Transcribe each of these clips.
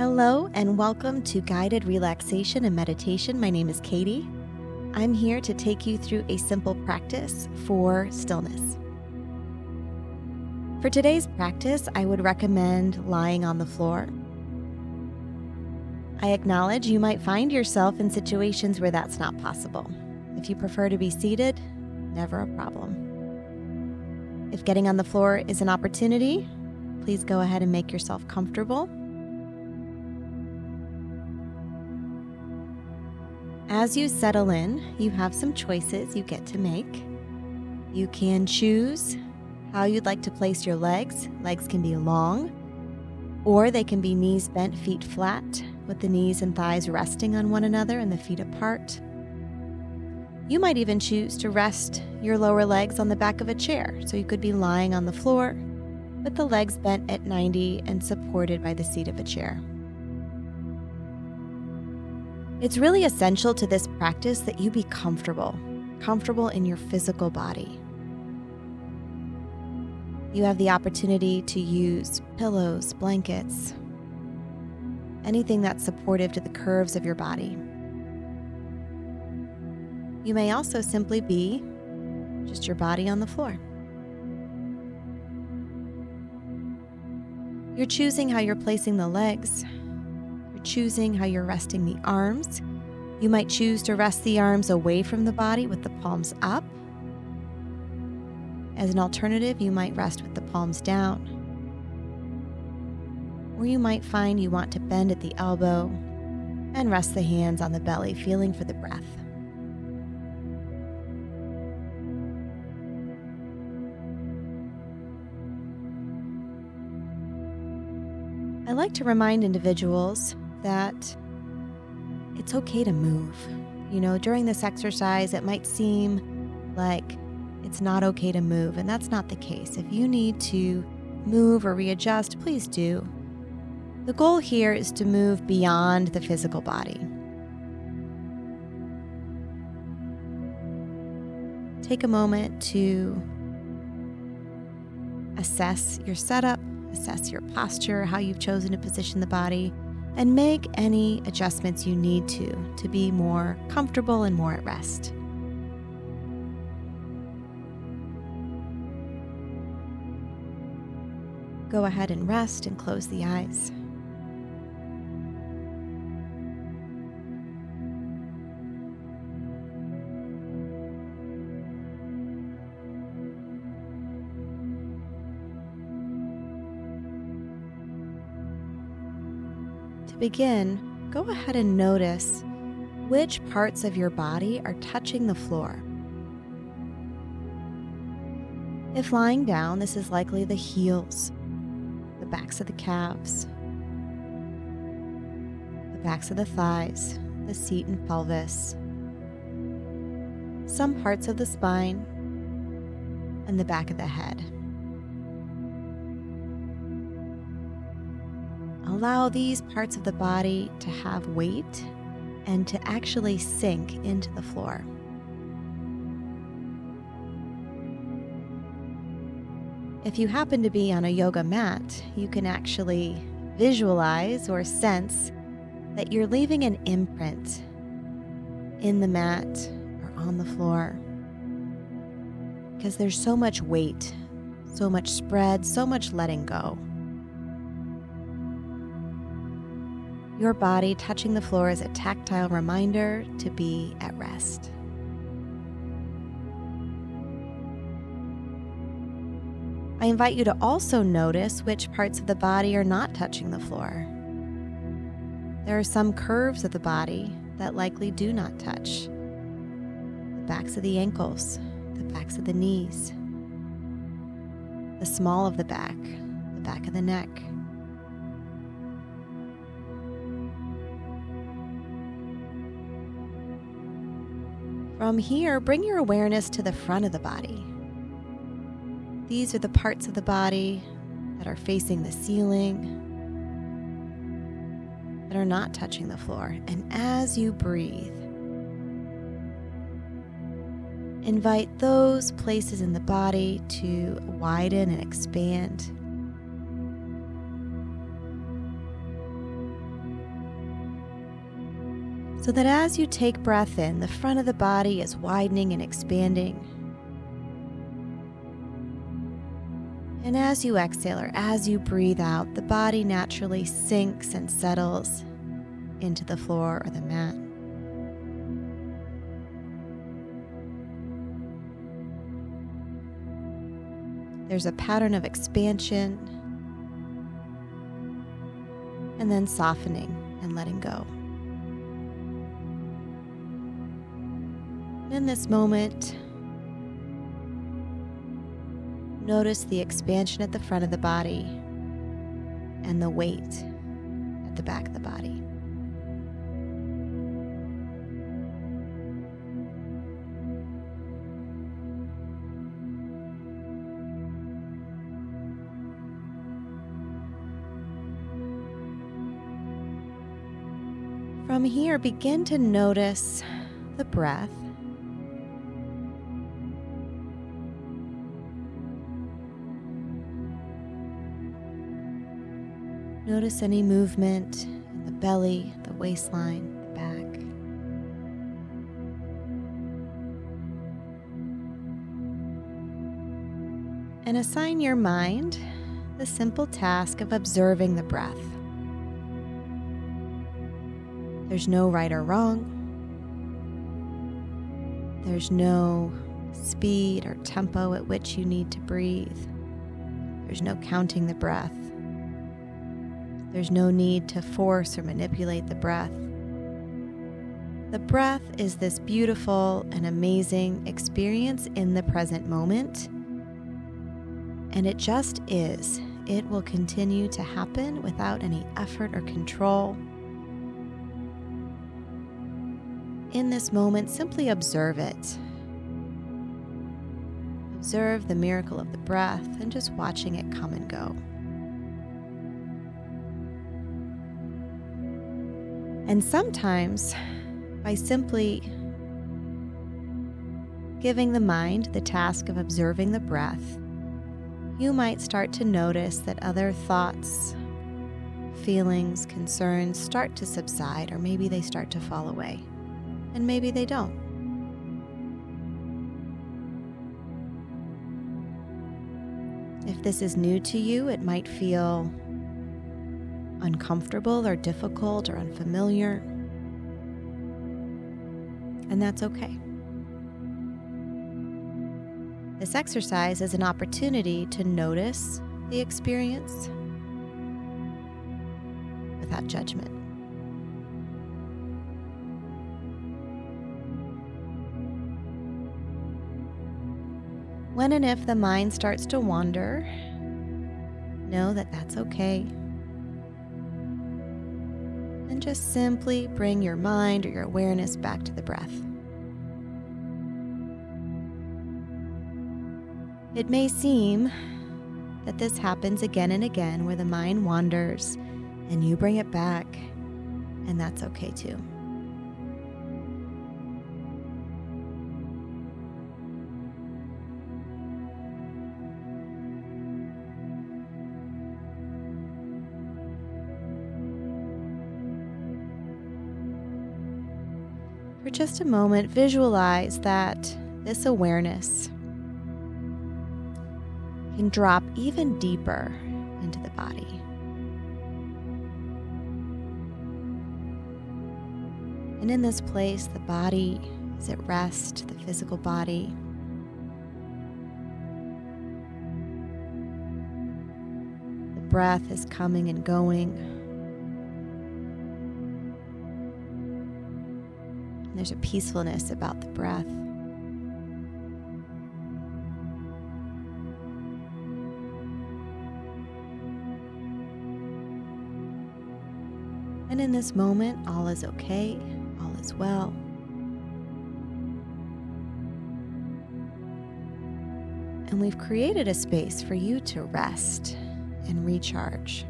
Hello and welcome to Guided Relaxation and Meditation. My name is Katy. I'm here to take you through a simple practice for stillness. For today's practice, I would recommend lying on the floor. I acknowledge you might find yourself in situations where that's not possible. If you prefer to be seated, never a problem. If getting on the floor is an opportunity, please go ahead and make yourself comfortable. As you settle in, you have some choices you get to make. You can choose how you'd like to place your legs. Legs can be long, or they can be knees bent, feet flat, with the knees and thighs resting on one another and the feet apart. You might even choose to rest your lower legs on the back of a chair, so you could be lying on the floor with the legs bent at 90 and supported by the seat of a chair. It's really essential to this practice that you be comfortable in your physical body. You have the opportunity to use pillows, blankets, anything that's supportive to the curves of your body. You may also simply be just your body on the floor. You're choosing how you're placing the legs. Choosing how you're resting the arms. You might choose to rest the arms away from the body with the palms up. As an alternative, you might rest with the palms down. Or you might find you want to bend at the elbow and rest the hands on the belly, feeling for the breath. I like to remind individuals that it's okay to move. During this exercise, it might seem like it's not okay to move, and that's not the case. If you need to move or readjust, please do. The goal here is to move beyond the physical body. Take a moment to assess your setup, assess your posture, how you've chosen to position the body, and make any adjustments you need to be more comfortable and more at rest. Go ahead and rest and close the eyes. To begin, go ahead and notice which parts of your body are touching the floor. If lying down, this is likely the heels, the backs of the calves, the backs of the thighs, the seat and pelvis, some parts of the spine, and the back of the head. Allow these parts of the body to have weight and to actually sink into the floor. If you happen to be on a yoga mat, you can actually visualize or sense that you're leaving an imprint in the mat or on the floor, because there's so much weight, so much spread, so much letting go. Your body touching the floor is a tactile reminder to be at rest. I invite you to also notice which parts of the body are not touching the floor. There are some curves of the body that likely do not touch. The backs of the ankles, the backs of the knees, the small of the back of the neck. From here, bring your awareness to the front of the body. These are the parts of the body that are facing the ceiling, that are not touching the floor. And as you breathe, invite those places in the body to widen and expand. So that as you take breath in, the front of the body is widening and expanding. And as you exhale or as you breathe out, the body naturally sinks and settles into the floor or the mat. There's a pattern of expansion and then softening and letting go. In this moment, notice the expansion at the front of the body and the weight at the back of the body. From here, begin to notice the breath. Notice any movement in the belly, the waistline, the back. And assign your mind the simple task of observing the breath. There's no right or wrong. There's no speed or tempo at which you need to breathe. There's no counting the breath. There's no need to force or manipulate the breath. The breath is this beautiful and amazing experience in the present moment, and it just is. It will continue to happen without any effort or control. In this moment, simply observe it. Observe the miracle of the breath and just watching it come and go. And sometimes, by simply giving the mind the task of observing the breath, you might start to notice that other thoughts, feelings, concerns start to subside, or maybe they start to fall away. And maybe they don't. If this is new to you, it might feel uncomfortable or difficult or unfamiliar. And that's okay. This exercise is an opportunity to notice the experience without judgment. When and if the mind starts to wander, know that that's okay. And just simply bring your mind or your awareness back to the breath. It may seem that this happens again and again where the mind wanders and you bring it back, and that's okay too. For just a moment, visualize that this awareness can drop even deeper into the body. And in this place, the body is at rest, the physical body. The breath is coming and going. There's a peacefulness about the breath. And in this moment, all is okay, all is well. And we've created a space for you to rest and recharge.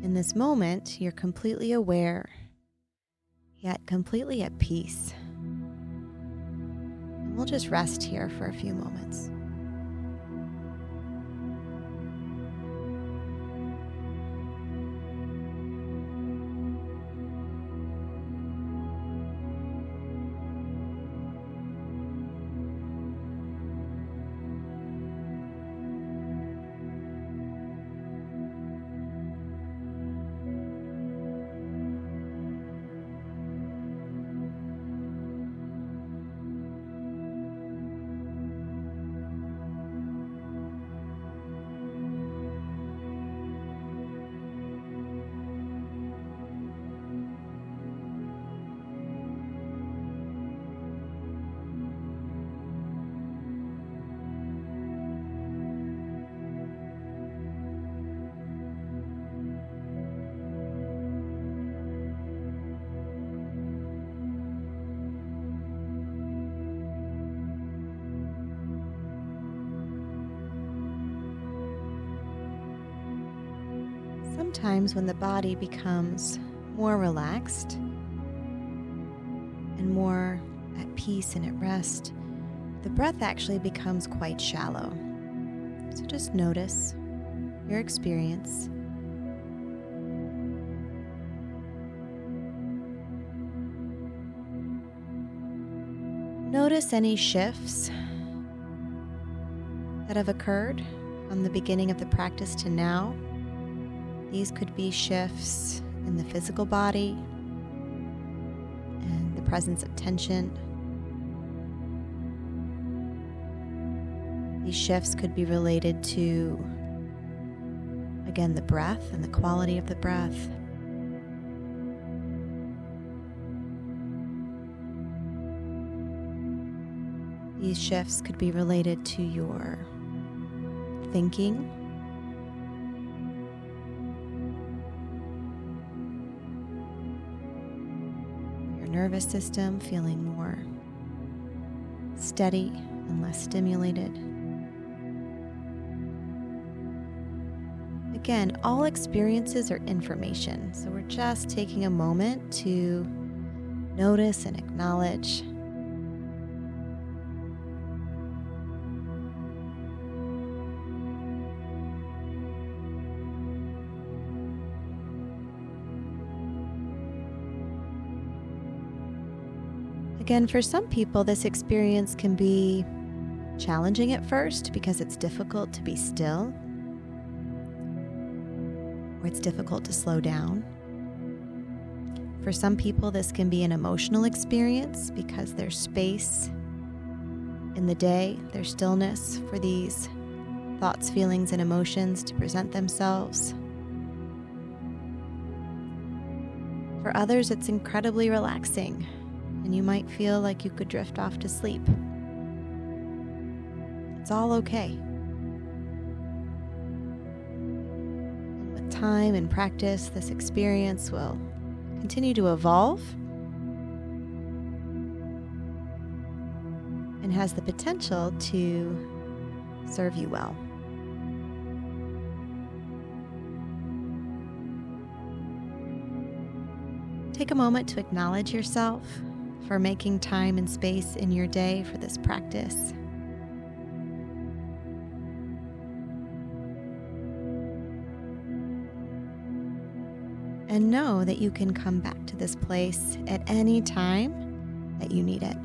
In this moment, you're completely aware, yet completely at peace. And we'll just rest here for a few moments. sometimes when the body becomes more relaxed and more at peace and at rest, the breath actually becomes quite shallow. So just notice your experience. Notice any shifts that have occurred from the beginning of the practice to now. These could be shifts in the physical body and the presence of tension. These shifts could be related to, again, the breath and the quality of the breath. These shifts could be related to your thinking, your nervous system feeling more steady and less stimulated. Again, all experiences are information, so we're just taking a moment to notice and acknowledge. Again, for some people, this experience can be challenging at first because it's difficult to be still, or it's difficult to slow down. For some people, this can be an emotional experience because there's space in the day, there's stillness for these thoughts, feelings, and emotions to present themselves. For others, it's incredibly relaxing, and you might feel like you could drift off to sleep. It's all okay. And with time and practice, this experience will continue to evolve and has the potential to serve you well. Take a moment to acknowledge yourself for making time and space in your day for this practice. And know that you can come back to this place at any time that you need it.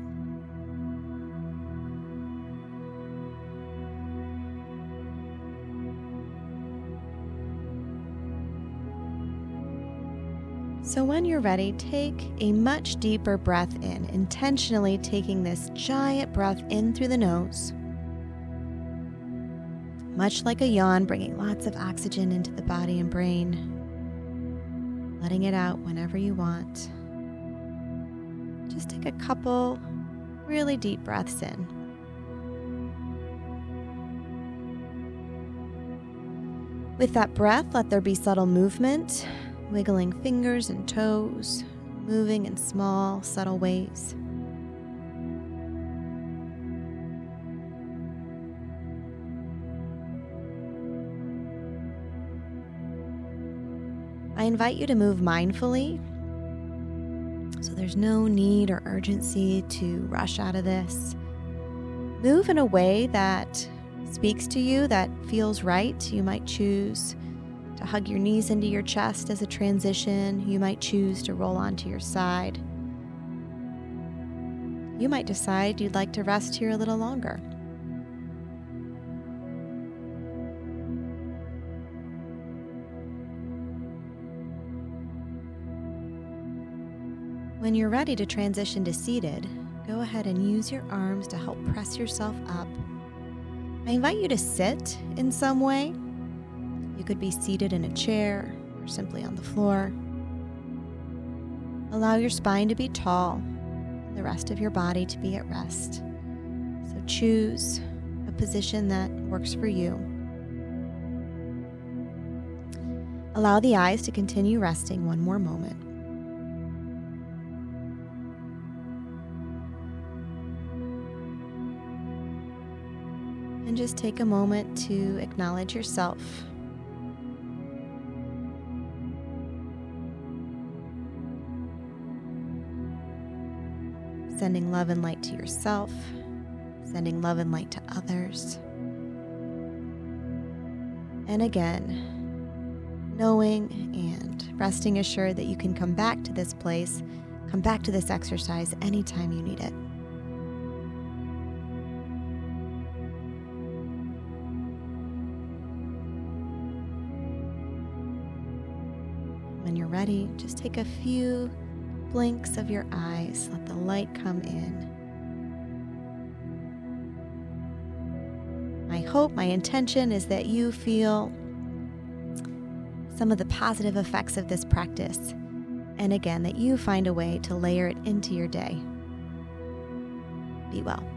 So when you're ready, take a much deeper breath in, intentionally taking this giant breath in through the nose. Much like a yawn, bringing lots of oxygen into the body and brain, letting it out whenever you want. Just take a couple really deep breaths in. With that breath, let there be subtle movement, wiggling fingers and toes, moving in small, subtle ways. I invite you to move mindfully, so there's no need or urgency to rush out of this. Move in a way that speaks to you, that feels right. You might choose to hug your knees into your chest as a transition. You might choose to roll onto your side. You might decide you'd like to rest here a little longer. When you're ready to transition to seated, go ahead and use your arms to help press yourself up. I invite you to sit in some way. You could be seated in a chair or simply on the floor. Allow your spine to be tall, and the rest of your body to be at rest. So choose a position that works for you. Allow the eyes to continue resting one more moment. And just take a moment to acknowledge yourself. sending love and light to yourself, sending love and light to others. And again, knowing and resting assured that you can come back to this place, come back to this exercise anytime you need it. When you're ready, just take a few blinks of your eyes, let the light come in. My hope, my intention is that you feel some of the positive effects of this practice. And again, that you find a way to layer it into your day. Be well.